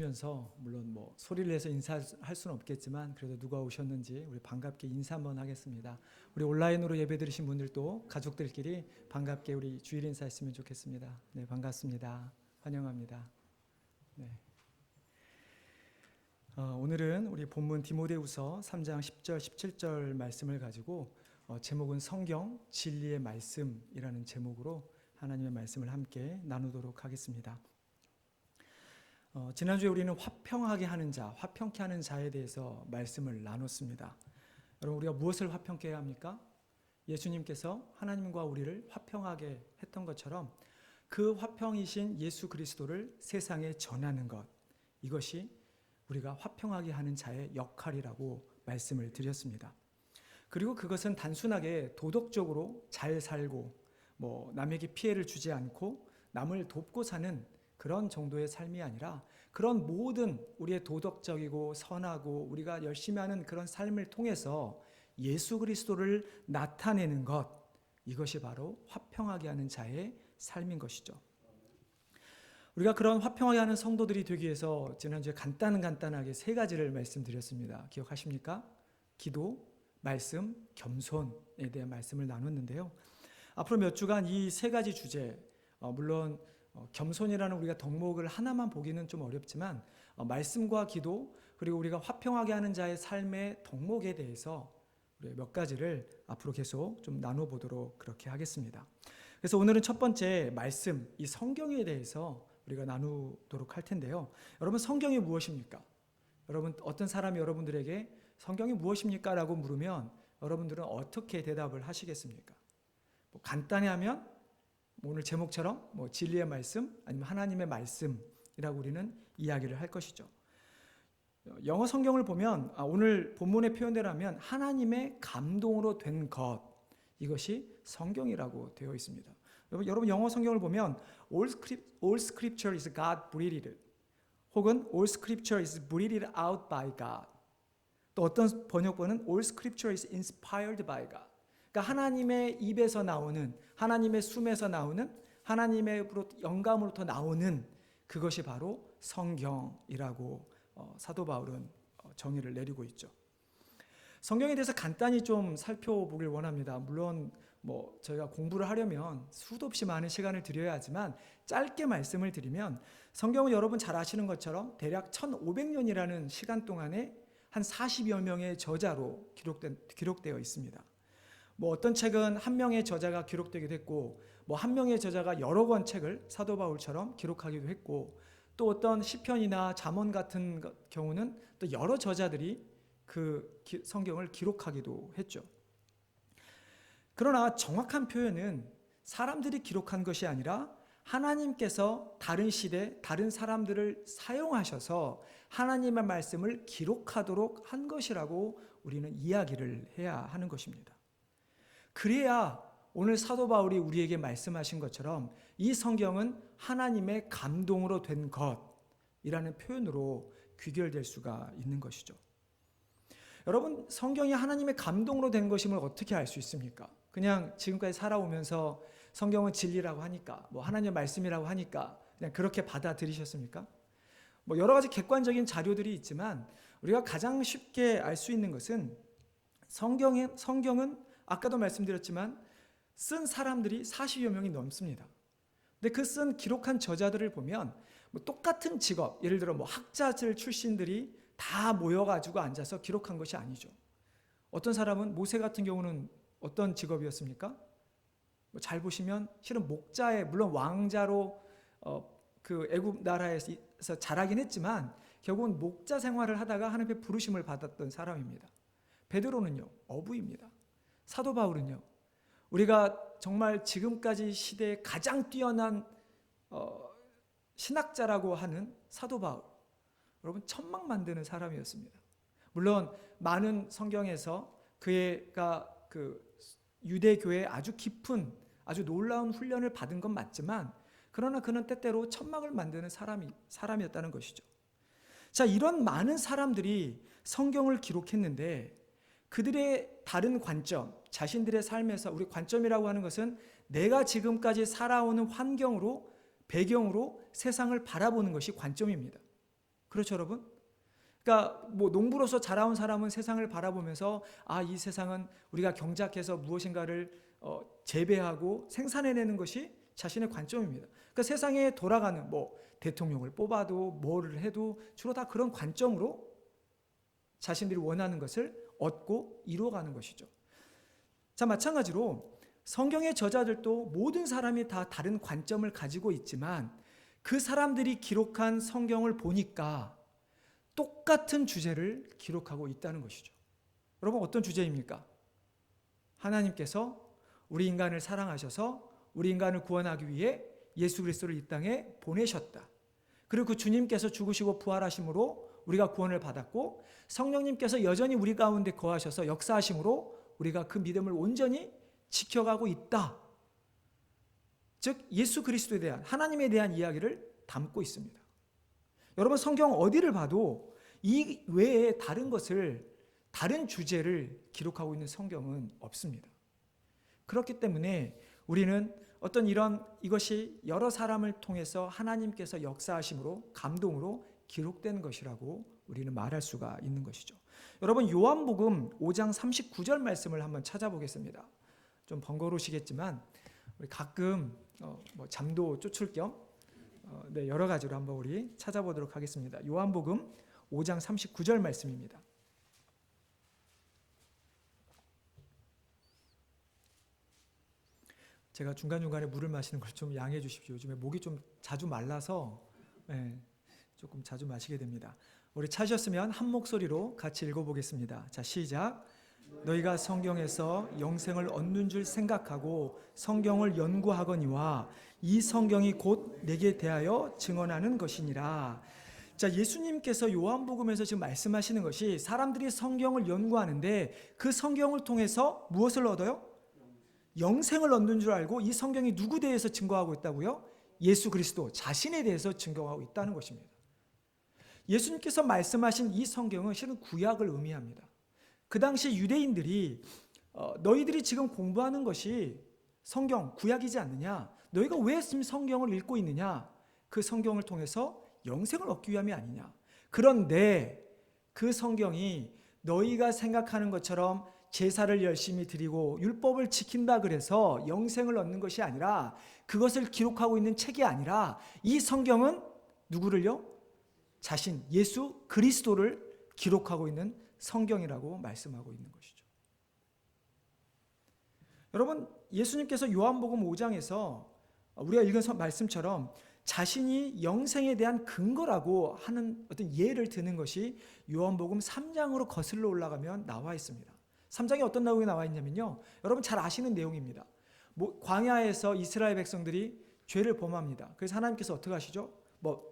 오시면서 물론 뭐 소리를 내서 인사할 수는 없겠지만 그래도 누가 오셨는지 우리 반갑게 인사 한번 하겠습니다. 우리 온라인으로 예배 드리신 분들도 가족들끼리 반갑게 우리 주일 인사했으면 좋겠습니다. 네, 반갑습니다. 환영합니다. 네. 오늘은 우리 본문 디모데후서 3장 10절 17절 말씀을 가지고 제목은 성경 진리의 말씀이라는 제목으로 하나님의 말씀을 함께 나누도록 하겠습니다. 지난주에 우리는 화평하게 하는 자, 화평케 하는 자에 대해서 말씀을 나눴습니다. 여러분, 우리가 무엇을 화평케 해야 합니까? 예수님께서 하나님과 우리를 화평하게 했던 것처럼 그 화평이신 예수 그리스도를 세상에 전하는 것, 이것이 우리가 화평하게 하는 자의 역할이라고 말씀을 드렸습니다. 그리고 그것은 단순하게 도덕적으로 잘 살고 남에게 피해를 주지 않고 남을 돕고 사는 그런 정도의 삶이 아니라 그런 모든 우리의 도덕적이고 선하고 우리가 열심히 하는 그런 삶을 통해서 예수 그리스도를 나타내는 것, 이것이 바로 화평하게 하는 자의 삶인 것이죠. 우리가 그런 화평하게 하는 성도들이 되기 위해서 지난주에 간단하게 세 가지를 말씀드렸습니다. 기억하십니까? 기도, 말씀, 겸손에 대한 말씀을 나눴는데요. 앞으로 몇 주간 이 세 가지 주제, 물론 겸손이라는 우리가 덕목을 하나만 보기는 좀 어렵지만 말씀과 기도 그리고 우리가 화평하게 하는 자의 삶의 덕목에 대해서 우리 몇 가지를 앞으로 계속 좀 나눠보도록 그렇게 하겠습니다. 그래서 오늘은 첫 번째 말씀, 이 성경에 대해서 우리가 나누도록 할 텐데요. 여러분, 성경이 무엇입니까? 여러분, 어떤 사람이 여러분들에게 성경이 무엇입니까? 라고 물으면 여러분들은 어떻게 대답을 하시겠습니까? 간단히 하면 오늘 제목처럼 진리의 말씀 아니면 하나님의 말씀이라고 우리는 이야기를 할 것이죠. 영어 성경을 보면 오늘 본문의 표현대로 하면 하나님의 감동으로 된 것, 이것이 성경이라고 되어 있습니다. 여러분 영어 성경을 보면 All Scripture is God breathed 혹은 All Scripture is breathed out by God, 또 어떤 번역본은 All Scripture is inspired by God. 그러니까 하나님의 입에서 나오는, 하나님의 숨에서 나오는, 하나님의 영감으로부터 나오는 그것이 바로 성경이라고 사도 바울은 정의를 내리고 있죠. 성경에 대해서 간단히 좀 살펴보길 원합니다. 물론 저희가 공부를 하려면 수도 없이 많은 시간을 들여야 하지만 짧게 말씀을 드리면 성경은 여러분 잘 아시는 것처럼 대략 1500년이라는 시간 동안에 한 40여 명의 저자로 기록되어 있습니다. 어떤 책은 한 명의 저자가 기록되기도 했고 한 명의 저자가 여러 권 책을 사도 바울처럼 기록하기도 했고 또 어떤 시편이나 잠언 같은 경우는 또 여러 저자들이 그 성경을 기록하기도 했죠. 그러나 정확한 표현은 사람들이 기록한 것이 아니라 하나님께서 다른 시대, 다른 사람들을 사용하셔서 하나님의 말씀을 기록하도록 한 것이라고 우리는 이야기를 해야 하는 것입니다. 그래야 오늘 사도 바울이 우리에게 말씀하신 것처럼 이 성경은 하나님의 감동으로 된 것이라는 표현으로 귀결될 수가 있는 것이죠. 여러분, 성경이 하나님의 감동으로 된 것임을 어떻게 알 수 있습니까? 그냥 지금까지 살아오면서 성경은 진리라고 하니까, 하나님의 말씀이라고 하니까 그냥 그렇게 받아들이셨습니까? 여러 가지 객관적인 자료들이 있지만 우리가 가장 쉽게 알 수 있는 것은 성경은 아까도 말씀드렸지만 쓴 사람들이 40여 명이 넘습니다. 근데 그 기록한 저자들을 보면 똑같은 직업, 예를 들어 학자들 출신들이 다 모여가지고 앉아서 기록한 것이 아니죠. 어떤 사람은 모세 같은 경우는 어떤 직업이었습니까? 잘 보시면 실은 목자의, 물론 왕자로 그 애굽 나라에서 자라긴 했지만 결국은 목자 생활을 하다가 하나님의 부르심을 받았던 사람입니다. 베드로는요, 어부입니다. 사도 바울은요, 우리가 정말 지금까지 시대에 가장 뛰어난 신학자라고 하는 사도 바울, 여러분 천막 만드는 사람이었습니다. 물론 많은 성경에서 그가 유대교회에 아주 깊은 아주 놀라운 훈련을 받은 건 맞지만 그러나 그는 때때로 천막을 만드는 사람이었다는 것이죠. 자, 이런 많은 사람들이 성경을 기록했는데 그들의 다른 관점, 자신들의 삶에서, 우리 관점이라고 하는 것은 내가 지금까지 살아오는 환경으로, 배경으로 세상을 바라보는 것이 관점입니다. 그렇죠, 여러분? 그러니까 뭐 농부로서 자라온 사람은 세상을 바라보면서 이 세상은 우리가 경작해서 무엇인가를 재배하고 생산해내는 것이 자신의 관점입니다. 그러니까 세상에 돌아가는 뭐 대통령을 뽑아도 뭐를 해도 주로 다 그런 관점으로 자신들이 원하는 것을 얻고 이루어가는 것이죠. 자, 마찬가지로 성경의 저자들도 모든 사람이 다 다른 관점을 가지고 있지만 그 사람들이 기록한 성경을 보니까 똑같은 주제를 기록하고 있다는 것이죠. 여러분, 어떤 주제입니까? 하나님께서 우리 인간을 사랑하셔서 우리 인간을 구원하기 위해 예수 그리스도를 이 땅에 보내셨다. 그리고 그 주님께서 죽으시고 부활하심으로 우리가 구원을 받았고 성령님께서 여전히 우리 가운데 거하셔서 역사하심으로 우리가 그 믿음을 온전히 지켜가고 있다. 즉 예수 그리스도에 대한, 하나님에 대한 이야기를 담고 있습니다. 여러분, 성경 어디를 봐도 이 외에 다른 주제를 기록하고 있는 성경은 없습니다. 그렇기 때문에 우리는 어떤 이것이 여러 사람을 통해서 하나님께서 역사하심으로 감동으로 기록된 것이라고 우리는 말할 수가 있는 것이죠. 여러분, 요한복음 5장 39절 말씀을 한번 찾아보겠습니다. 좀 번거로우시겠지만 우리 가끔 잠도 쫓을 겸 여러 가지로 한번 우리 찾아보도록 하겠습니다. 요한복음 5장 39절 말씀입니다. 제가 중간중간에 물을 마시는 걸 좀 양해해 주십시오. 요즘에 목이 좀 자주 말라서 조금 자주 마시게 됩니다. 우리 찾으셨으면 한 목소리로 같이 읽어보겠습니다. 자, 시작. 너희가 성경에서 영생을 얻는 줄 생각하고 성경을 연구하거니와 이 성경이 곧 내게 대하여 증언하는 것이니라. 자, 예수님께서 요한복음에서 지금 말씀하시는 것이 사람들이 성경을 연구하는데 그 성경을 통해서 무엇을 얻어요? 영생을 얻는 줄 알고 이 성경이 누구 대해서 증거하고 있다고요? 예수 그리스도 자신에 대해서 증거하고 있다는 것입니다. 예수님께서 말씀하신 이 성경은 실은 구약을 의미합니다. 그 당시 유대인들이 너희들이 지금 공부하는 것이 성경, 구약이지 않느냐? 너희가 왜 성경을 읽고 있느냐? 그 성경을 통해서 영생을 얻기 위함이 아니냐? 그런데 그 성경이 너희가 생각하는 것처럼 제사를 열심히 드리고 율법을 지킨다 그래서 영생을 얻는 것이 아니라, 그것을 기록하고 있는 책이 아니라 이 성경은 누구를요? 자신 예수 그리스도를 기록하고 있는 성경이라고 말씀하고 있는 것이죠. 여러분, 예수님께서 요한복음 5장에서 우리가 읽은 말씀처럼 자신이 영생에 대한 근거라고 하는 어떤 예를 드는 것이 요한복음 3장으로 거슬러 올라가면 나와 있습니다. 3장에 어떤 내용이 나와 있냐면요, 여러분 잘 아시는 내용입니다. 광야에서 이스라엘 백성들이 죄를 범합니다. 그래서 하나님께서 어떻게 하시죠?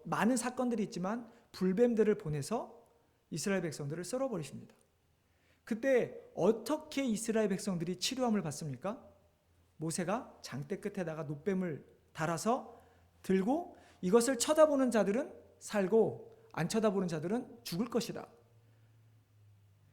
많은 사건들이 있지만 불뱀들을 보내서 이스라엘 백성들을 썰어버리십니다. 그때 어떻게 이스라엘 백성들이 치료함을 받습니까? 모세가 장대 끝에다가 놋뱀을 달아서 들고 이것을 쳐다보는 자들은 살고 안 쳐다보는 자들은 죽을 것이다.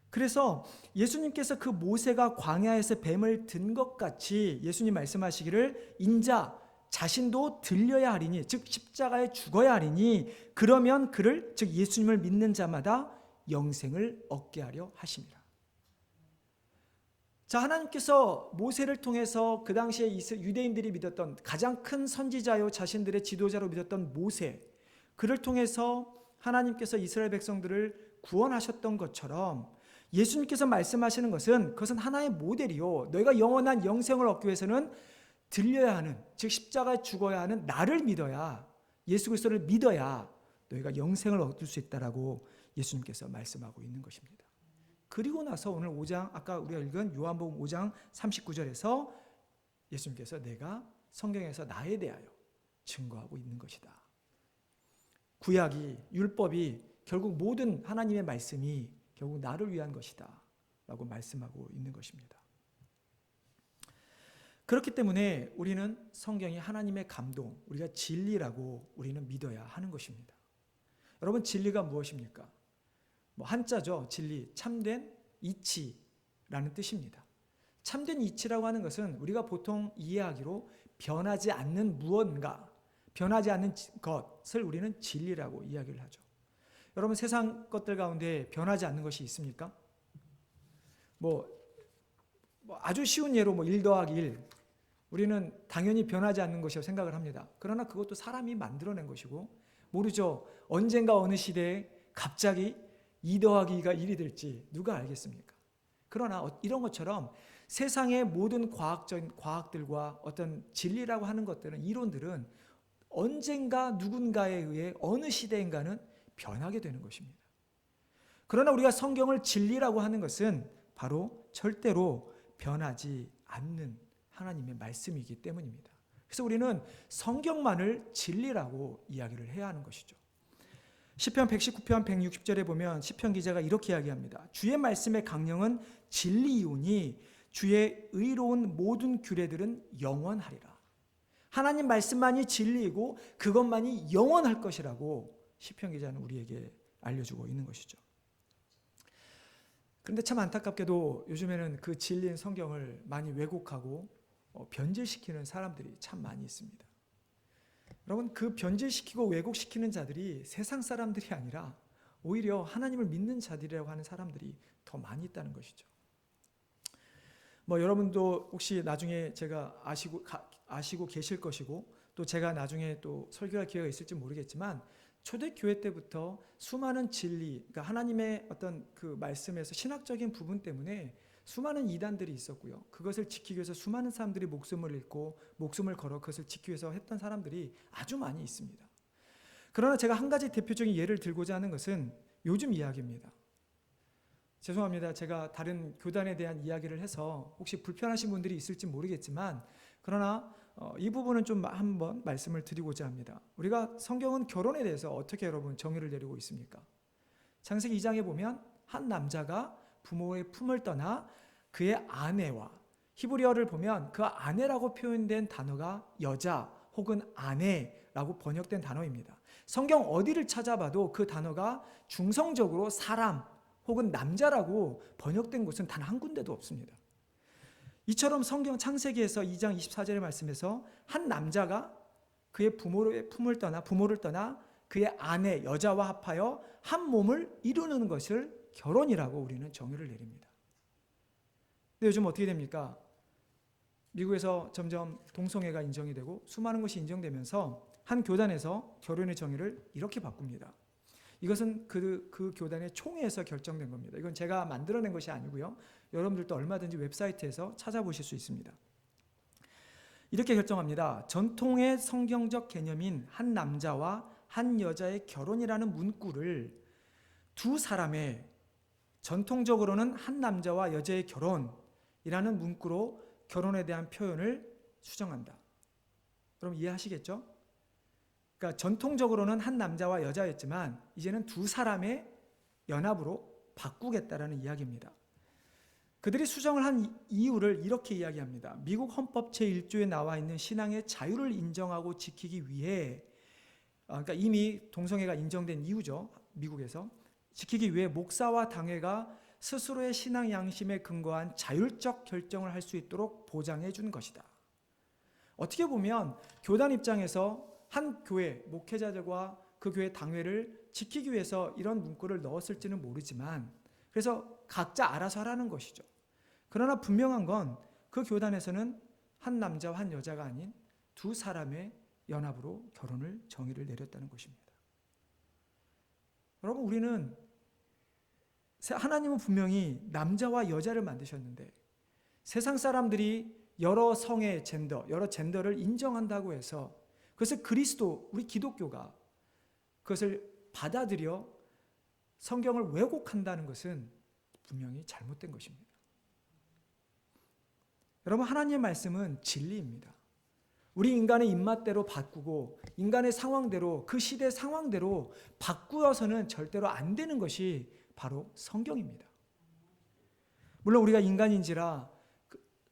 그래서 예수님께서 그 모세가 광야에서 뱀을 든 것 같이 예수님 말씀하시기를 인자 자신도 들려야 하리니, 즉 십자가에 죽어야 하리니, 그러면 그를, 즉 예수님을 믿는 자마다 영생을 얻게 하려 하십니다. 자, 하나님께서 모세를 통해서 그 당시에 유대인들이 믿었던 가장 큰 선지자요 자신들의 지도자로 믿었던 모세, 그를 통해서 하나님께서 이스라엘 백성들을 구원하셨던 것처럼 예수님께서 말씀하시는 것은 그것은 하나의 모델이요, 너희가 영원한 영생을 얻기 위해서는 들려야 하는, 즉 십자가에 죽어야 하는 나를 믿어야, 예수 그리스도를 믿어야 너희가 영생을 얻을 수 있다라고 예수님께서 말씀하고 있는 것입니다. 그리고 나서 오늘 5장, 아까 우리가 읽은 요한복음 5장 39절에서 예수님께서 내가 성경에서 나에 대하여 증거하고 있는 것이다. 구약이, 율법이, 결국 모든 하나님의 말씀이 결국 나를 위한 것이다 라고 말씀하고 있는 것입니다. 그렇기 때문에 우리는 성경이 하나님의 감동, 우리가 진리라고 우리는 믿어야 하는 것입니다. 여러분, 진리가 무엇입니까? 한자죠. 진리, 참된 이치라는 뜻입니다. 참된 이치라고 하는 것은 우리가 보통 이해하기로 변하지 않는 무언가, 변하지 않는 것을 우리는 진리라고 이야기를 하죠. 여러분 세상 것들 가운데 변하지 않는 것이 있습니까? 뭐 아주 쉬운 예로 1 더하기 1 우리는 당연히 변하지 않는 것이라고 생각을 합니다. 그러나 그것도 사람이 만들어낸 것이고 모르죠. 언젠가 어느 시대에 갑자기 2 더하기 2가 1이 될지 누가 알겠습니까? 그러나 이런 것처럼 세상의 모든 과학들과 어떤 진리라고 하는 것들은 이론들은 언젠가 누군가에 의해 어느 시대인가는 변하게 되는 것입니다. 그러나 우리가 성경을 진리라고 하는 것은 바로 절대로 변하지 않는 하나님의 말씀이기 때문입니다. 그래서 우리는 성경만을 진리라고 이야기를 해야 하는 것이죠. 시편 119편 160절에 보면 시편 기자가 이렇게 이야기합니다. 주의 말씀의 강령은 진리이오니 주의 의로운 모든 규례들은 영원하리라. 하나님 말씀만이 진리이고 그것만이 영원할 것이라고 시편 기자는 우리에게 알려주고 있는 것이죠. 그런데 참 안타깝게도 요즘에는 그 진리인 성경을 많이 왜곡하고 변질시키는 사람들이 참 많이 있습니다. 여러분, 그 변질시키고 왜곡시키는 자들이 세상 사람들이 아니라 오히려 하나님을 믿는 자들이라고 하는 사람들이 더 많이 있다는 것이죠. 여러분도 혹시 나중에 제가 아시고 계실 것이고 또 제가 나중에 또 설교할 기회가 있을지 모르겠지만 초대교회 때부터 수많은 진리, 그러니까 하나님의 어떤 그 말씀에서 신학적인 부분 때문에 수많은 이단들이 있었고요. 그것을 지키기 위해서 수많은 사람들이 목숨을 잃고 목숨을 걸어 그것을 지키기 위해서 했던 사람들이 아주 많이 있습니다. 그러나 제가 한 가지 대표적인 예를 들고자 하는 것은 요즘 이야기입니다. 죄송합니다. 제가 다른 교단에 대한 이야기를 해서 혹시 불편하신 분들이 있을지 모르겠지만 그러나 이 부분은 좀 한번 말씀을 드리고자 합니다. 우리가 성경은 결혼에 대해서 어떻게 여러분 정의를 내리고 있습니까? 창세기 2장에 보면 한 남자가 부모의 품을 떠나 그의 아내와 히브리어를 보면 그 아내라고 표현된 단어가 여자 혹은 아내라고 번역된 단어입니다. 성경 어디를 찾아봐도 그 단어가 중성적으로 사람 혹은 남자라고 번역된 곳은 단 한 군데도 없습니다. 이처럼 성경 창세기에서 2장 24절의 말씀에서 한 남자가 그의 부모를 떠나 그의 아내 여자와 합하여 한 몸을 이루는 것을 결혼이라고 우리는 정의를 내립니다. 근데 요즘 어떻게 됩니까? 미국에서 점점 동성애가 인정이 되고 수많은 것이 인정되면서 한 교단에서 결혼의 정의를 이렇게 바꿉니다. 이것은 그 교단의 총회에서 결정된 겁니다. 이건 제가 만들어낸 것이 아니고요. 여러분들도 얼마든지 웹사이트에서 찾아보실 수 있습니다. 이렇게 결정합니다. 전통의 성경적 개념인 한 남자와 한 여자의 결혼이라는 문구를 두 사람의 전통적으로는 한 남자와 여자의 결혼이라는 문구로 결혼에 대한 표현을 수정한다. 여러분 이해하시겠죠? 그러니까 전통적으로는 한 남자와 여자였지만 이제는 두 사람의 연합으로 바꾸겠다라는 이야기입니다. 그들이 수정을 한 이유를 이렇게 이야기합니다. 미국 헌법 제1조에 나와 있는 신앙의 자유를 인정하고 지키기 위해 그러니까 이미 동성애가 인정된 이유죠. 미국에서 지키기 위해 목사와 당회가 스스로의 신앙 양심에 근거한 자율적 결정을 할 수 있도록 보장해 준 것이다. 어떻게 보면 교단 입장에서 한 교회 목회자들과 그 교회 당회를 지키기 위해서 이런 문구를 넣었을지는 모르지만 그래서 각자 알아서 하라는 것이죠. 그러나 분명한 건 그 교단에서는 한 남자와 한 여자가 아닌 두 사람의 연합으로 결혼을 정의를 내렸다는 것입니다. 여러분 우리는 하나님은 분명히 남자와 여자를 만드셨는데 세상 사람들이 여러 성의 젠더, 여러 젠더를 인정한다고 해서 그것을 그리스도, 우리 기독교가 그것을 받아들여 성경을 왜곡한다는 것은 분명히 잘못된 것입니다. 여러분 하나님의 말씀은 진리입니다. 우리 인간의 입맛대로 바꾸고 인간의 상황대로 그 시대 상황대로 바꾸어서는 절대로 안 되는 것이 바로 성경입니다. 물론 우리가 인간인지라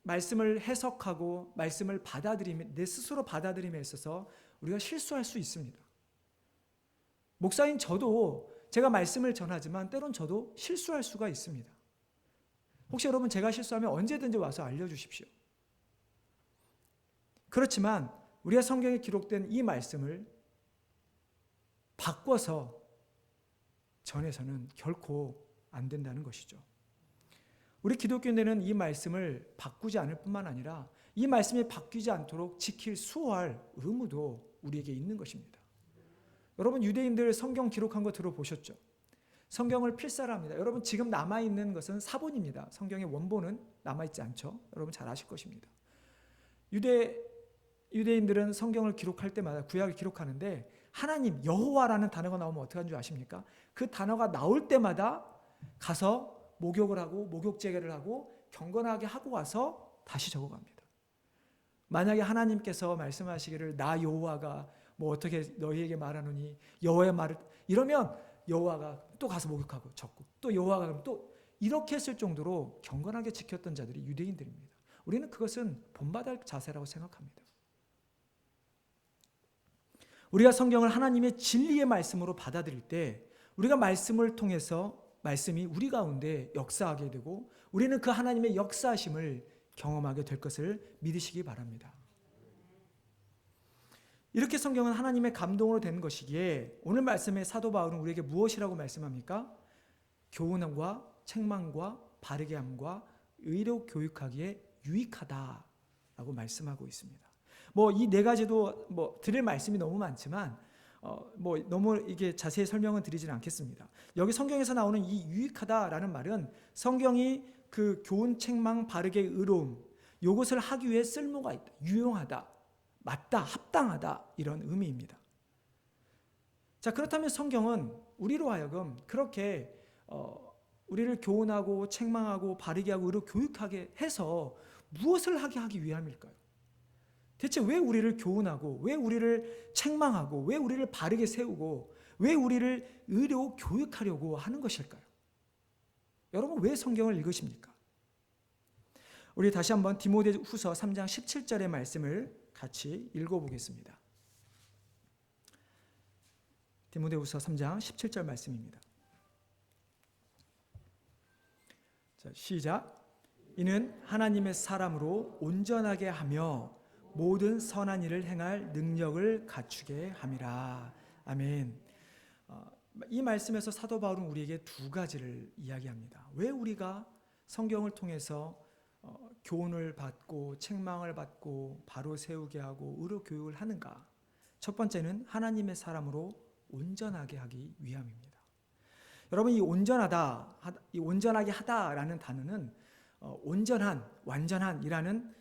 말씀을 해석하고 말씀을 받아들이며 내 스스로 받아들임에 있어서 우리가 실수할 수 있습니다. 목사인 저도 제가 말씀을 전하지만 때론 저도 실수할 수가 있습니다. 혹시 여러분 제가 실수하면 언제든지 와서 알려주십시오. 그렇지만 우리가 성경에 기록된 이 말씀을 바꿔서 전해서는 결코 안 된다는 것이죠. 우리 기독교인들은 이 말씀을 바꾸지 않을 뿐만 아니라 이 말씀이 바뀌지 않도록 지킬 수호할 의무도 우리에게 있는 것입니다. 여러분, 유대인들 성경 기록한 거 들어보셨죠? 성경을 필사합니다. 여러분, 지금 남아있는 것은 사본입니다. 성경의 원본은 남아있지 않죠. 여러분 잘 아실 것입니다. 유대인들은 성경을 기록할 때마다, 구약을 기록하는데 하나님, 여호와라는 단어가 나오면 어떻게 하는 줄 아십니까? 그 단어가 나올 때마다 가서 목욕을 하고 목욕제계를 하고 경건하게 하고 와서 다시 적어갑니다. 만약에 하나님께서 말씀하시기를 나 여호와가 뭐 어떻게 너희에게 말하노니 여호와의 말을 이러면 여호와가 또 가서 목욕하고 적고 또 여호와가 그럼 또 이렇게 했을 정도로 경건하게 지켰던 자들이 유대인들입니다. 우리는 그것은 본받을 자세라고 생각합니다. 우리가 성경을 하나님의 진리의 말씀으로 받아들일 때 우리가 말씀을 통해서 말씀이 우리 가운데 역사하게 되고 우리는 그 하나님의 역사하심을 경험하게 될 것을 믿으시기 바랍니다. 이렇게 성경은 하나님의 감동으로 된 것이기에 오늘 말씀의 사도 바울은 우리에게 무엇이라고 말씀합니까? 교훈과 책망과 바르게 함과 의로 교육하기에 유익하다라고 말씀하고 있습니다. 이 네 가지도 드릴 말씀이 너무 많지만 너무 이게 자세히 설명은 드리지는 않겠습니다. 여기 성경에서 나오는 이 유익하다라는 말은 성경이 그 교훈, 책망, 바르게 의로움 이것을 하기 위해 쓸모가 있다, 유용하다, 맞다, 합당하다 이런 의미입니다. 자, 그렇다면 성경은 우리로 하여금 그렇게 우리를 교훈하고 책망하고 바르게 하고 의로 교육하게 해서 무엇을 하기 위함일까요? 대체 왜 우리를 교훈하고 왜 우리를 책망하고 왜 우리를 바르게 세우고 왜 우리를 의로 교육하려고 하는 것일까요? 여러분, 왜 성경을 읽으십니까? 우리 다시 한번 디모데후서 3장 17절의 말씀을 같이 읽어보겠습니다. 디모데후서 3장 17절 말씀입니다. 자, 시작. 이는 하나님의 사람으로 온전하게 하며 모든 선한 일을 행할 능력을 갖추게 함이라. 아멘. 이 말씀에서 사도 바울은 우리에게 두 가지를 이야기합니다. 왜 우리가 성경을 통해서 교훈을 받고 책망을 받고 바로 세우게 하고 의로 교육을 하는가? 첫 번째는 하나님의 사람으로 온전하게 하기 위함입니다. 여러분, 이 온전하게 하다라는 단어는 온전한, 완전한이라는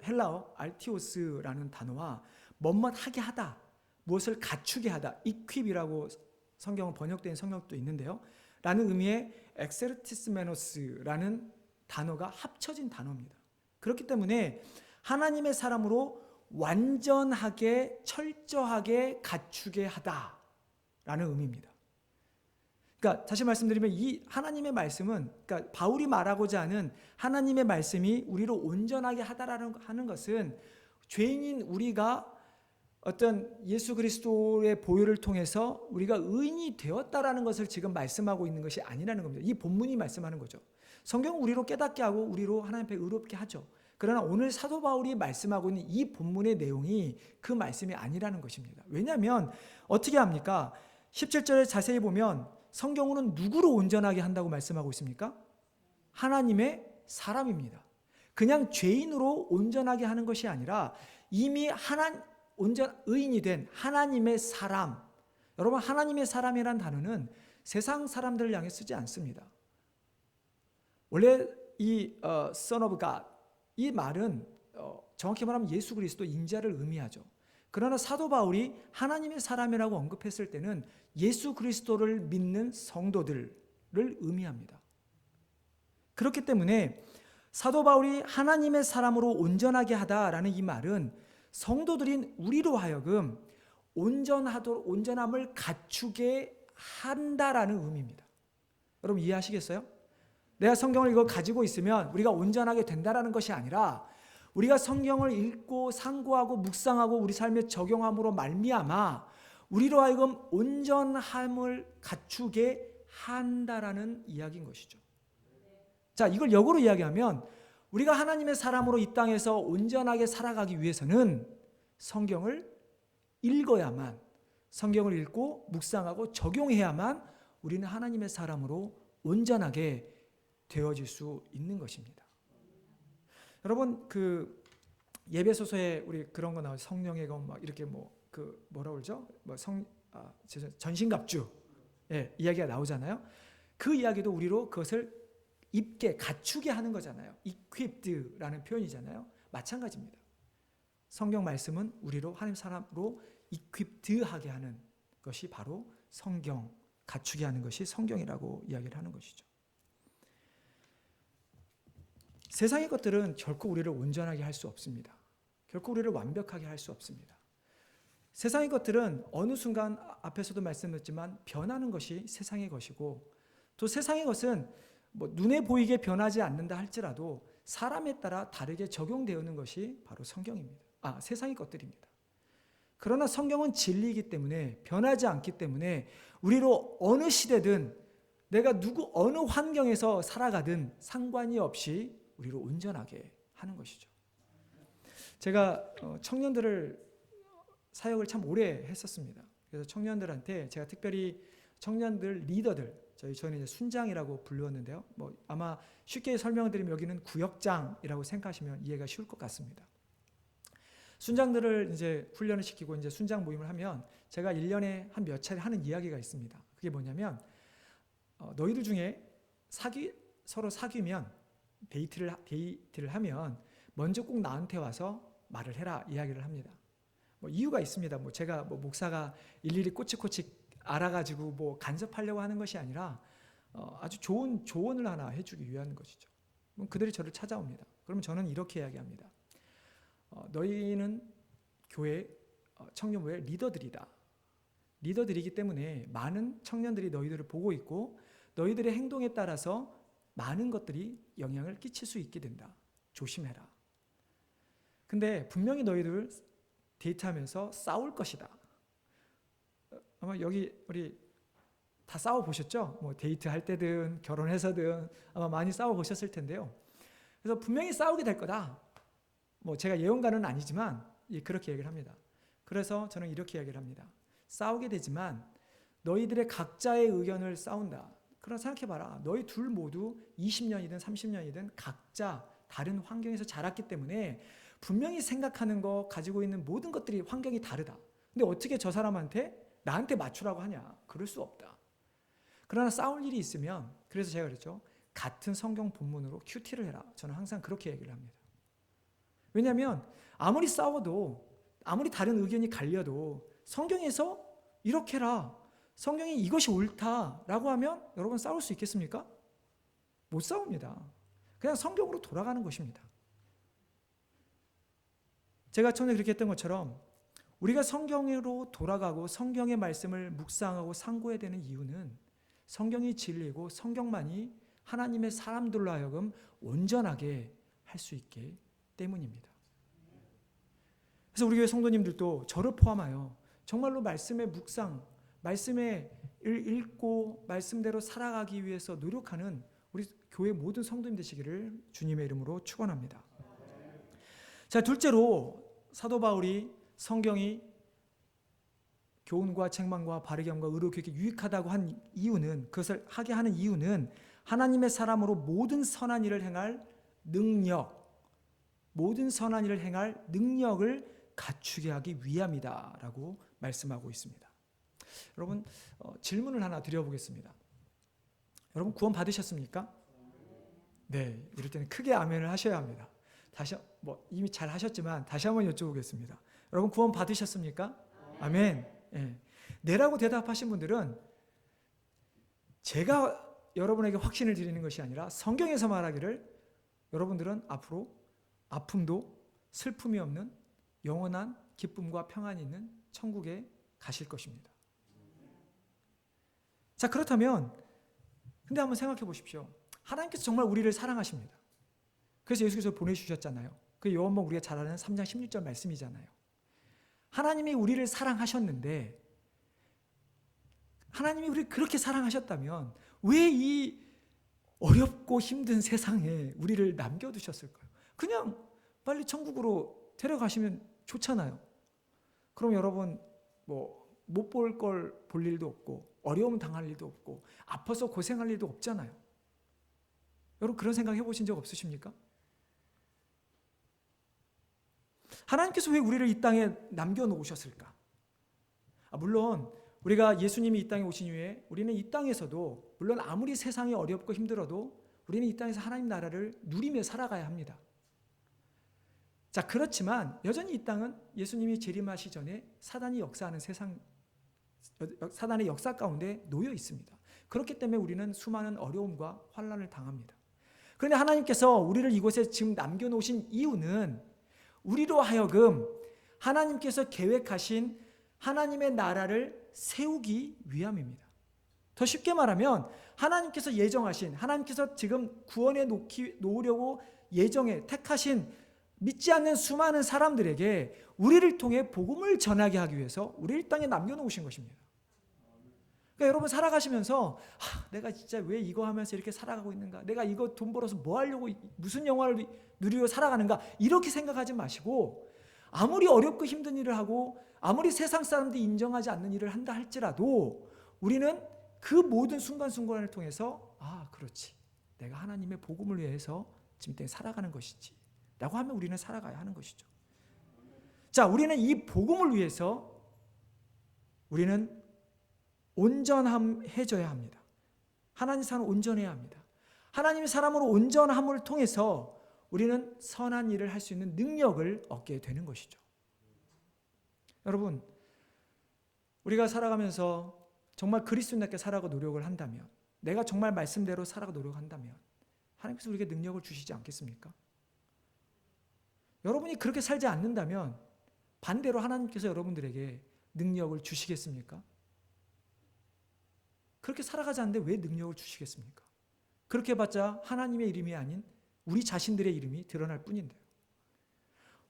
헬라어 알티오스라는 단어와 뭐뭇하게 하다, 무엇을 갖추게 하다, 이퀴비라고 성경은 번역된 성경도 있는데요. 라는 의미의 엑세르티스메노스라는 단어가 합쳐진 단어입니다. 그렇기 때문에 하나님의 사람으로 완전하게 철저하게 갖추게 하다라는 의미입니다. 그러니까 다시 말씀드리면 이 하나님의 말씀은, 그러니까 바울이 말하고자 하는 하나님의 말씀이 우리로 온전하게 하다라는 하는 것은 죄인인 우리가 어떤 예수 그리스도의 보혈을 통해서 우리가 의인이 되었다라는 것을 지금 말씀하고 있는 것이 아니라는 겁니다. 이 본문이 말씀하는 거죠. 성경은 우리로 깨닫게 하고 우리로 하나님 앞에 의롭게 하죠. 그러나 오늘 사도 바울이 말씀하고 있는 이 본문의 내용이 그 말씀이 아니라는 것입니다. 왜냐하면 어떻게 합니까? 17절에 자세히 보면 성경으로는 누구로 온전하게 한다고 말씀하고 있습니까? 하나님의 사람입니다. 그냥 죄인으로 온전하게 하는 것이 아니라 이미 의인이 된 하나님의 사람. 여러분, 하나님의 사람이라는 단어는 세상 사람들을 향해 쓰지 않습니다. 원래 이 Son of God, 이 말은 정확히 말하면 예수 그리스도 인자를 의미하죠. 그러나 사도 바울이 하나님의 사람이라고 언급했을 때는 예수 그리스도를 믿는 성도들을 의미합니다. 그렇기 때문에 사도 바울이 하나님의 사람으로 온전하게 하다라는 이 말은 성도들인 우리로 하여금 온전함을 갖추게 한다라는 의미입니다. 여러분 이해하시겠어요? 내가 성경을 이거 가지고 있으면 우리가 온전하게 된다라는 것이 아니라 우리가 성경을 읽고 상고하고 묵상하고 우리 삶에 적용함으로 말미암아 우리로 하여금 온전함을 갖추게 한다라는 이야기인 것이죠. 자, 이걸 역으로 이야기하면 우리가 하나님의 사람으로 이 땅에서 온전하게 살아가기 위해서는 성경을 읽어야만, 성경을 읽고 묵상하고 적용해야만 우리는 하나님의 사람으로 온전하게 되어질 수 있는 것입니다. 여러분 그 예배소서에 우리 그런 거 나오죠. 성령의 검 막 이렇게 뭐라 그러죠? 전신갑주 이야기가 나오잖아요. 그 이야기도 우리로 그것을 입게 갖추게 하는 거잖아요. equipped라는 표현이잖아요. 마찬가지입니다. 성경 말씀은 우리로 하나님 사람으로 equipped하게 하는 것이 바로 성경, 갖추게 하는 것이 성경이라고 이야기를 하는 것이죠. 세상의 것들은 결코 우리를 온전하게 할 수 없습니다. 결코 우리를 완벽하게 할 수 없습니다. 세상의 것들은 어느 순간 앞에서도 말씀드렸지만 변하는 것이 세상의 것이고, 또 세상의 것은 눈에 보이게 변하지 않는다 할지라도 사람에 따라 다르게 적용되는 것이 바로 성경입니다. 세상의 것들입니다. 그러나 성경은 진리이기 때문에 변하지 않기 때문에 우리로 어느 시대든 내가 어느 환경에서 살아가든 상관이 없이 우리로 온전하게 하는 것이죠. 제가 청년들을 사역을 참 오래 했었습니다. 그래서 청년들한테 제가 특별히 청년들 리더들, 저희는 이제 순장이라고 불렀는데요. 아마 쉽게 설명드리면 여기는 구역장이라고 생각하시면 이해가 쉬울 것 같습니다. 순장들을 이제 훈련을 시키고 이제 순장 모임을 하면 제가 1년에 한 몇 차례 하는 이야기가 있습니다. 그게 뭐냐면 너희들 중에 서로 사귀면 데이트를 하면 먼저 꼭 나한테 와서 말을 해라 이야기를 합니다. 이유가 있습니다. 제가 목사가 일일이 꼬치꼬치 알아가지고 간섭하려고 하는 것이 아니라 아주 좋은 조언을 하나 해주기 위한 것이죠. 그들이 저를 찾아옵니다. 그러면 저는 이렇게 이야기합니다. 너희는 교회 청년부의 리더들이다. 리더들이기 때문에 많은 청년들이 너희들을 보고 있고 너희들의 행동에 따라서 많은 것들이 영향을 끼칠 수 있게 된다. 조심해라. 근데 분명히 너희들 데이트하면서 싸울 것이다. 아마 여기 우리 다 싸워보셨죠? 데이트할 때든 결혼해서든 아마 많이 싸워보셨을 텐데요. 그래서 분명히 싸우게 될 거다. 제가 예언가는 아니지만 그렇게 얘기를 합니다. 그래서 저는 이렇게 이야기를 합니다. 싸우게 되지만 너희들의 각자의 의견을 싸운다. 그러나 생각해봐라. 너희 둘 모두 20년이든 30년이든 각자 다른 환경에서 자랐기 때문에 분명히 생각하는 거, 가지고 있는 모든 것들이 환경이 다르다. 근데 어떻게 저 사람한테 나한테 맞추라고 하냐? 그럴 수 없다. 그러나 싸울 일이 있으면, 그래서 제가 그랬죠. 같은 성경 본문으로 큐티를 해라. 저는 항상 그렇게 얘기를 합니다. 왜냐하면 아무리 싸워도, 아무리 다른 의견이 갈려도 성경에서 이렇게 해라. 성경이 이것이 옳다라고 하면 여러분 싸울 수 있겠습니까? 못 싸웁니다. 그냥 성경으로 돌아가는 것입니다. 제가 전에 그렇게 했던 것처럼 우리가 성경으로 돌아가고 성경의 말씀을 묵상하고 상고해야 되는 이유는 성경이 진리고 성경만이 하나님의 사람들로 하여금 온전하게 할 수 있기 때문입니다. 그래서 우리 교회 성도님들도 저를 포함하여 정말로 말씀의 묵상, 말씀에 읽고 말씀대로 살아가기 위해서 노력하는 우리 교회 모든 성도님 되시기를 주님의 이름으로 축원합니다. 자, 둘째로 사도 바울이 성경이 교훈과 책망과 바르게 함과 의로 교육에 유익하다고 한 이유는, 그것을 하게 하는 이유는 하나님의 사람으로 모든 선한 일을 행할 모든 선한 일을 행할 능력을 갖추게 하기 위함이다라고 말씀하고 있습니다. 여러분 질문을 하나 드려보겠습니다. 여러분 구원 받으셨습니까? 네, 이럴 때는 크게 아멘을 하셔야 합니다. 다시 이미 잘 하셨지만 다시 한번 여쭤보겠습니다. 여러분 구원 받으셨습니까? 아멘. 네. 네라고 대답하신 분들은 제가 여러분에게 확신을 드리는 것이 아니라 성경에서 말하기를 여러분들은 앞으로 아픔도 슬픔이 없는 영원한 기쁨과 평안이 있는 천국에 가실 것입니다. 자, 그렇다면 근데 한번 생각해 보십시오. 하나님께서 정말 우리를 사랑하십니다. 그래서 예수께서 보내주셨잖아요. 그 요한복음 우리가 잘 아는 3장 16절 말씀이잖아요. 하나님이 우리를 사랑하셨는데, 하나님이 우리를 그렇게 사랑하셨다면 왜 이 어렵고 힘든 세상에 우리를 남겨두셨을까요? 그냥 빨리 천국으로 데려가시면 좋잖아요. 그럼 여러분 못 볼 걸 볼 일도 없고 어려움 당할 일도 없고 아파서 고생할 일도 없잖아요. 여러분 그런 생각 해보신 적 없으십니까? 하나님께서 왜 우리를 이 땅에 남겨놓으셨을까? 물론 우리가 예수님이 이 땅에 오신 이후에 우리는 이 땅에서도 물론 아무리 세상이 어렵고 힘들어도 우리는 이 땅에서 하나님 나라를 누리며 살아가야 합니다. 자, 그렇지만 여전히 이 땅은 예수님이 재림하시 전에 사단이 역사하는 사단의 역사 가운데 놓여 있습니다. 그렇기 때문에 우리는 수많은 어려움과 환난을 당합니다. 그런데 하나님께서 우리를 이곳에 지금 남겨놓으신 이유는 우리로 하여금 하나님께서 계획하신 하나님의 나라를 세우기 위함입니다. 더 쉽게 말하면 하나님께서 예정하신, 하나님께서 지금 구원에 놓으려고 택하신 믿지 않는 수많은 사람들에게 우리를 통해 복음을 전하게 하기 위해서 우리를 땅에 남겨놓으신 것입니다. 그러니까 여러분 살아가시면서 내가 진짜 왜 이거 하면서 이렇게 살아가고 있는가? 내가 이거 돈 벌어서 뭐 하려고 무슨 영화를 누리고 살아가는가? 이렇게 생각하지 마시고 아무리 어렵고 힘든 일을 하고 아무리 세상 사람들이 인정하지 않는 일을 한다 할지라도 우리는 그 모든 순간순간을 통해서 그렇지. 내가 하나님의 복음을 위해서 지금 때문에 살아가는 것이지. 라고 하면 우리는 살아가야 하는 것이죠. 자, 우리는 이 복음을 위해서 우리는 온전해져야 합니다. 하나님 사람은 온전해야 합니다. 하나님의 사람으로 온전함을 통해서 우리는 선한 일을 할 수 있는 능력을 얻게 되는 것이죠. 여러분, 우리가 살아가면서 정말 그리스도인답게 살아가고 노력을 한다면, 내가 정말 말씀대로 살아가고 노력한다면 하나님께서 우리에게 능력을 주시지 않겠습니까? 여러분이 그렇게 살지 않는다면 반대로 하나님께서 여러분들에게 능력을 주시겠습니까? 그렇게 살아가지 않는데 왜 능력을 주시겠습니까? 그렇게 해봤자 하나님의 이름이 아닌 우리 자신들의 이름이 드러날 뿐인데요.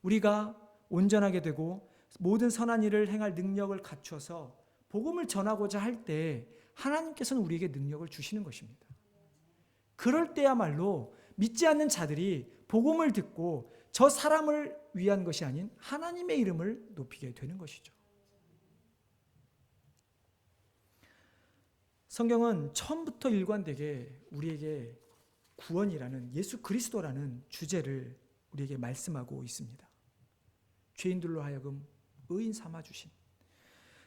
우리가 온전하게 되고 모든 선한 일을 행할 능력을 갖추어서 복음을 전하고자 할 때 하나님께서는 우리에게 능력을 주시는 것입니다. 그럴 때야말로 믿지 않는 자들이 복음을 듣고 저 사람을 위한 것이 아닌 하나님의 이름을 높이게 되는 것이죠. 성경은 처음부터 일관되게 우리에게 구원이라는 예수 그리스도라는 주제를 우리에게 말씀하고 있습니다. 죄인들로 하여금 의인 삼아주신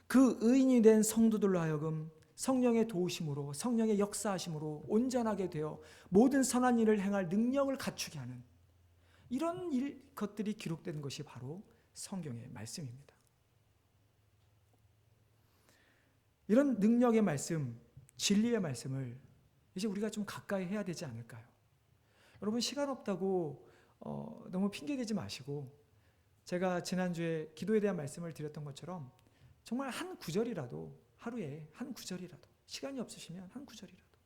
그 의인이 된 성도들로 하여금 성령의 도우심으로 성령의 역사하심으로 온전하게 되어 모든 선한 일을 행할 능력을 갖추게 하는 이런 것들이 기록된 것이 바로 성경의 말씀입니다. 이런 능력의 말씀, 진리의 말씀을 이제 우리가 좀 가까이 해야 되지 않을까요? 여러분 시간 없다고 너무 핑계대지 마시고 제가 지난주에 기도에 대한 말씀을 드렸던 것처럼 정말 한 구절이라도 하루에 한 구절이라도 시간이 없으시면 한 구절이라도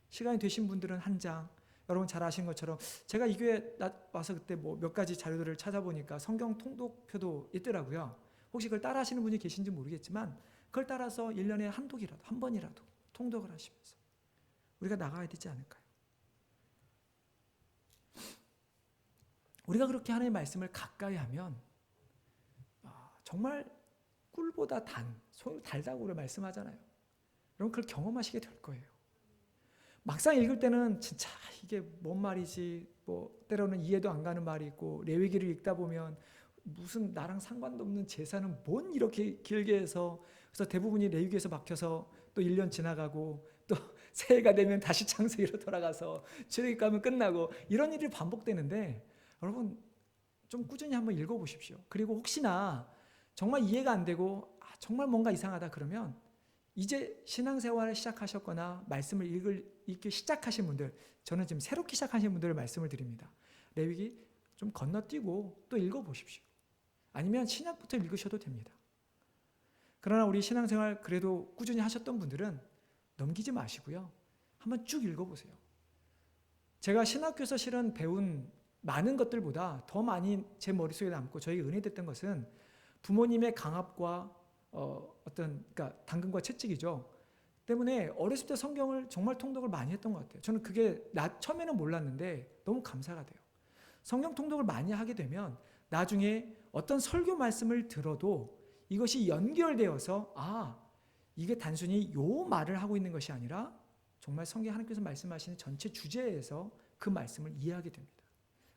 시간이 되신 분들은 한 장 여러분 잘 아시는 것처럼 제가 이 교회 와서 그때 몇 가지 자료들을 찾아보니까 성경 통독표도 있더라고요. 혹시 그걸 따라 하시는 분이 계신지 모르겠지만 그걸 따라서 1년에 한 독이라도 한 번이라도 통독을 하시면서 우리가 나가야 되지 않을까요? 우리가 그렇게 하나님의 말씀을 가까이 하면 정말 꿀보다 소위 달다고 우리가 말씀하잖아요. 여러분 그걸 경험하시게 될 거예요. 막상 읽을 때는 진짜 이게 뭔 말이지 때로는 이해도 안 가는 말이 있고 레위기를 읽다 보면 무슨 나랑 상관도 없는 제사는 뭔 이렇게 길게 해서 그래서 대부분이 레위기에서 막혀서 또 1년 지나가고 또 새해가 되면 다시 창세기로 돌아가서 출애굽 가면 끝나고 이런 일이 반복되는데 여러분 좀 꾸준히 한번 읽어보십시오. 그리고 혹시나 정말 이해가 안 되고 정말 뭔가 이상하다 그러면 이제 신앙생활을 시작하셨거나 말씀을 읽기 시작하신 분들 저는 지금 새롭게 시작하신 분들을 말씀을 드립니다. 레위기 좀 건너뛰고 또 읽어보십시오. 아니면 신약부터 읽으셔도 됩니다. 그러나 우리 신앙생활 그래도 꾸준히 하셨던 분들은 넘기지 마시고요. 한번 쭉 읽어보세요. 제가 신학교에서 실은 배운 많은 것들보다 더 많이 제 머릿속에 남고 저에게 은혜됐던 것은 부모님의 강압과 그러니까 당근과 채찍이죠. 때문에 어렸을 때 성경을 정말 통독을 많이 했던 것 같아요. 저는 그게 처음에는 몰랐는데 너무 감사가 돼요. 성경 통독을 많이 하게 되면 나중에 어떤 설교 말씀을 들어도 이것이 연결되어서 이게 단순히 요 말을 하고 있는 것이 아니라 정말 성경 하나님께서 말씀하시는 전체 주제에서 그 말씀을 이해하게 됩니다.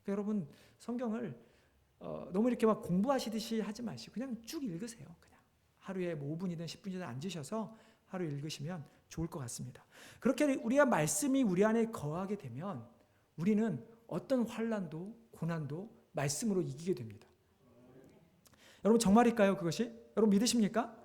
그러니까 여러분 성경을 너무 이렇게 막 공부하시듯이 하지 마시고 그냥 쭉 읽으세요. 그냥 하루에 뭐 5분이든 10분이든 앉으셔서 하루 읽으시면 좋을 것 같습니다. 그렇게 우리가 말씀이 우리 안에 거하게 되면 우리는 어떤 환난도 고난도 말씀으로 이기게 됩니다. 여러분 정말일까요 그것이? 여러분 믿으십니까?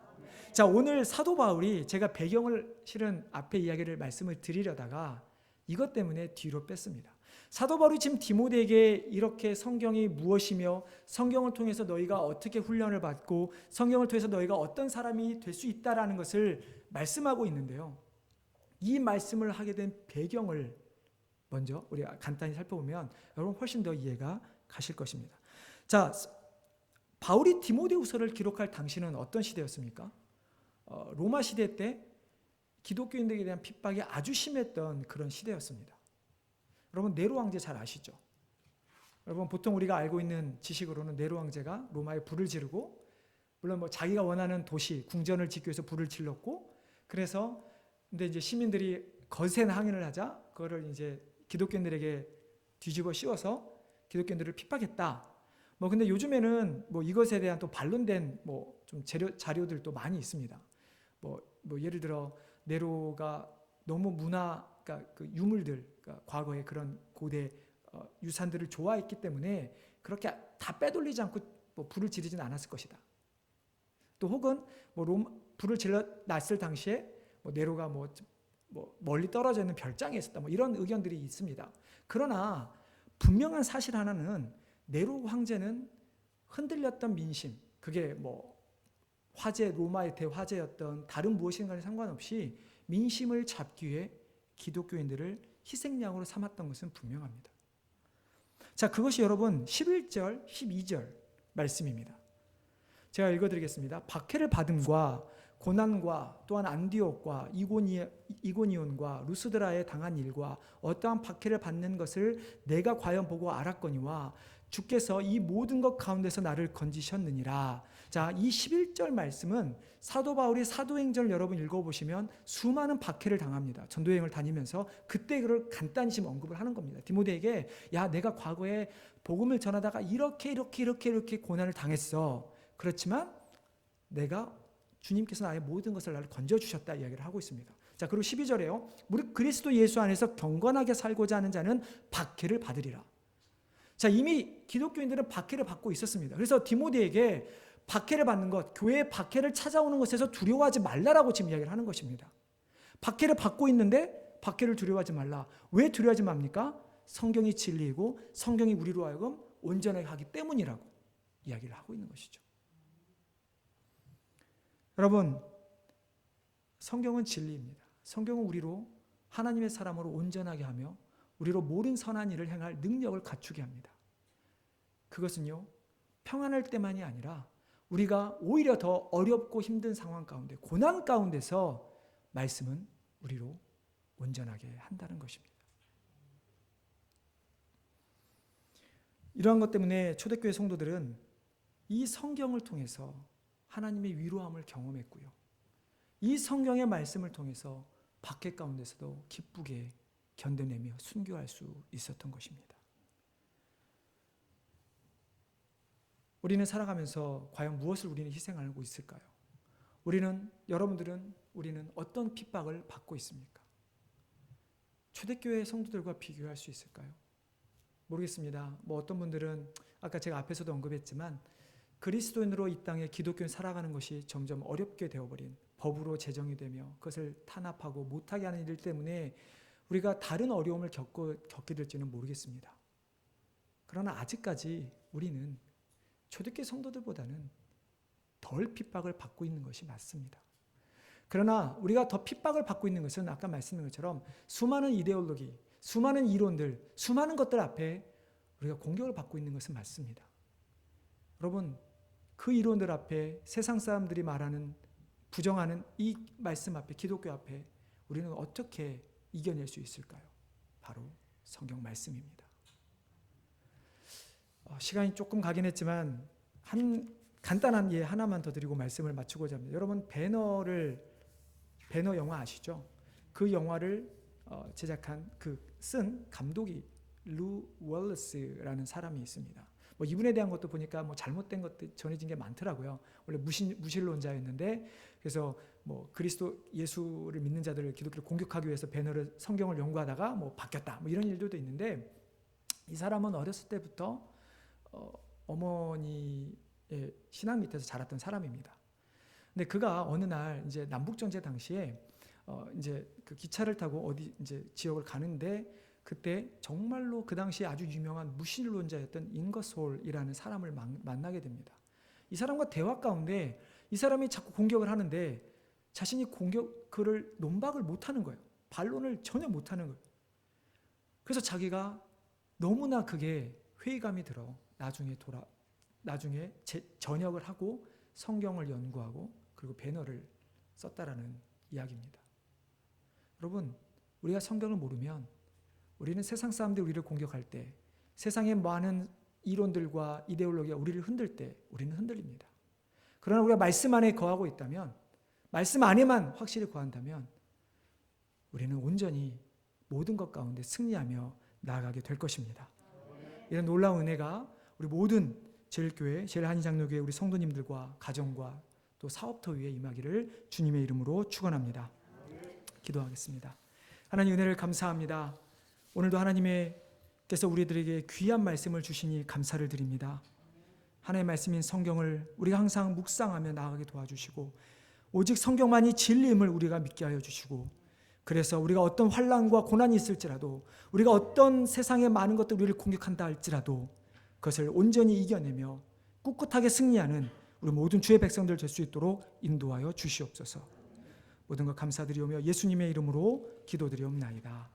자, 오늘 사도 바울이 제가 배경을 실은 앞에 이야기를 말씀을 드리려다가 이것 때문에 뒤로 뺐습니다. 사도 바울이 지금 디모데에게 이렇게 성경이 무엇이며 성경을 통해서 너희가 어떻게 훈련을 받고 성경을 통해서 너희가 어떤 사람이 될 수 있다라는 것을 말씀하고 있는데요. 이 말씀을 하게 된 배경을 먼저 우리가 간단히 살펴보면 여러분 훨씬 더 이해가 가실 것입니다. 자, 바울이 디모데후서를 기록할 당시는 어떤 시대였습니까? 로마 시대 때 기독교인들에 대한 핍박이 아주 심했던 그런 시대였습니다. 여러분 네로 황제 잘 아시죠? 여러분 보통 우리가 알고 있는 지식으로는 네로 황제가 로마에 불을 지르고 물론 뭐 자기가 원하는 도시 궁전을 짓기 위해서 불을 질렀고 그래서 근데 이제 시민들이 거센 항의를 하자 그거를 이제 기독교인들에게 뒤집어 씌워서 기독교인들을 핍박했다. 뭐 근데 요즘에는 뭐 이것에 대한 또 반론된 뭐 좀 자료들도 많이 있습니다. 뭐 예를 들어 네로가 너무 그러니까 그 유물들, 그러니까 과거의 그런 고대 유산들을 좋아했기 때문에 그렇게 다 빼돌리지 않고 뭐 불을 지르지는 않았을 것이다. 또 혹은 뭐 불을 질러놨을 당시에 뭐 네로가 뭐 멀리 떨어져 있는 별장에 있었다. 뭐 이런 의견들이 있습니다. 그러나 분명한 사실 하나는 네로 황제는 흔들렸던 민심, 그게 뭐 로마의 대화제였던 다른 무엇인가에 상관없이 민심을 잡기 위해 기독교인들을 희생양으로 삼았던 것은 분명합니다. 자, 그것이 여러분 11절, 12절 말씀입니다. 제가 읽어드리겠습니다. 박해를 받음과 고난과 또한 안디옥과 이고니온과 루스드라에 당한 일과 어떠한 박해를 받는 것을 내가 과연 보고 알았거니와 주께서 이 모든 것 가운데서 나를 건지셨느니라. 자, 이 11절 말씀은 사도 바울이 사도행전을 여러분 읽어보시면 수많은 박해를 당합니다. 전도여행을 다니면서 그때 그걸 간단히 지금 언급을 하는 겁니다. 디모데에게 야 내가 과거에 복음을 전하다가 이렇게 고난을 당했어. 그렇지만 내가 주님께서 나의 모든 것을 나를 건져주셨다 이야기를 하고 있습니다. 자, 그리고 12절에요. 우리 그리스도 예수 안에서 경건하게 살고자 하는 자는 박해를 받으리라. 자, 이미 기독교인들은 박해를 받고 있었습니다. 그래서 디모데에게 박해를 받는 것, 교회의 박해를 찾아오는 것에서 두려워하지 말라라고 지금 이야기를 하는 것입니다. 박해를 받고 있는데 박해를 두려워하지 말라. 왜 두려워하지 맙니까? 성경이 진리이고 성경이 우리로 하여금 온전하게 하기 때문이라고 이야기를 하고 있는 것이죠. 여러분, 성경은 진리입니다. 성경은 우리로 하나님의 사람으로 온전하게 하며 우리로 모든 선한 일을 행할 능력을 갖추게 합니다. 그것은요, 평안할 때만이 아니라 우리가 오히려 더 어렵고 힘든 상황 가운데, 고난 가운데서 말씀은 우리로 온전하게 한다는 것입니다. 이러한 것 때문에 초대교회 성도들은 이 성경을 통해서 하나님의 위로함을 경험했고요. 이 성경의 말씀을 통해서 박해 가운데서도 기쁘게 견뎌내며 순교할 수 있었던 것입니다. 우리는 살아가면서 과연 무엇을 우리는 희생하고 있을까요? 여러분들은 우리는 어떤 핍박을 받고 있습니까? 초대교회 성도들과 비교할 수 있을까요? 모르겠습니다. 뭐 어떤 분들은 아까 제가 앞에서도 언급했지만 그리스도인으로 이 땅에 기독교인 살아가는 것이 점점 어렵게 되어버린 법으로 제정이 되며 그것을 탄압하고 못하게 하는 일 때문에 우리가 다른 어려움을 겪게 될지는 모르겠습니다. 그러나 아직까지 우리는 초대교회 성도들보다는 덜 핍박을 받고 있는 것이 맞습니다. 그러나 우리가 더 핍박을 받고 있는 것은 아까 말씀드린 것처럼 수많은 이데올로기, 수많은 이론들, 수많은 것들 앞에 우리가 공격을 받고 있는 것은 맞습니다. 여러분, 그 이론들 앞에 세상 사람들이 말하는 부정하는 이 말씀 앞에, 기독교 앞에 우리는 어떻게 이겨낼 수 있을까요? 바로 성경 말씀입니다. 시간이 조금 가긴 했지만 한 간단한 예 하나만 더 드리고 말씀을 마치고자 합니다. 여러분 배너를 배너 영화 아시죠? 그 영화를 제작한 쓴 감독이 루 월러스라는 사람이 있습니다. 뭐 이분에 대한 것도 보니까 뭐 잘못된 것들 전해진 게 많더라고요. 원래 무신론자였는데 그래서 뭐 그리스도 예수를 믿는 자들을 기독교를 공격하기 위해서 배너를 성경을 연구하다가 뭐 바뀌었다 뭐 이런 일들도 있는데 이 사람은 어렸을 때부터 어머니의 신앙 밑에서 자랐던 사람입니다. 근데 그가 어느 날 이제 남북 정제 당시에 이제 그 기차를 타고 어디 이제 지역을 가는데 그때 정말로 그 당시에 아주 유명한 무신론자였던 잉거솔이라는 사람을 만나게 됩니다. 이 사람과 대화 가운데 이 사람이 자꾸 공격을 하는데 자신이 그를 논박을 못하는 거예요. 반론을 전혀 못하는 거예요. 그래서 자기가 너무나 그게 회의감이 들어 나중에 전역을 하고 성경을 연구하고 그리고 배너를 썼다라는 이야기입니다. 여러분, 우리가 성경을 모르면 우리는 세상 사람들이 우리를 공격할 때 세상의 많은 이론들과 이데올로기가 우리를 흔들 때 우리는 흔들립니다. 그러나 우리가 말씀 안에 거하고 있다면 말씀 안에만 확실히 거한다면 우리는 온전히 모든 것 가운데 승리하며 나아가게 될 것입니다. 이런 놀라운 은혜가 우리 모든 제일교회, 제일한인장로교회 우리 성도님들과 가정과 또 사업터 위에 임하기를 주님의 이름으로 축원합니다. 기도하겠습니다. 하나님 은혜를 감사합니다. 오늘도 하나님께서 우리들에게 귀한 말씀을 주시니 감사를 드립니다. 하나님의 말씀인 성경을 우리가 항상 묵상하며 나아가게 도와주시고 오직 성경만이 진리임을 우리가 믿게 하여 주시고 그래서 우리가 어떤 환난과 고난이 있을지라도 우리가 어떤 세상의 많은 것들 우리를 공격한다 할지라도 그것을 온전히 이겨내며 꿋꿋하게 승리하는 우리 모든 주의 백성들 될 수 있도록 인도하여 주시옵소서. 모든 것 감사드리오며 예수님의 이름으로 기도드리옵나이다.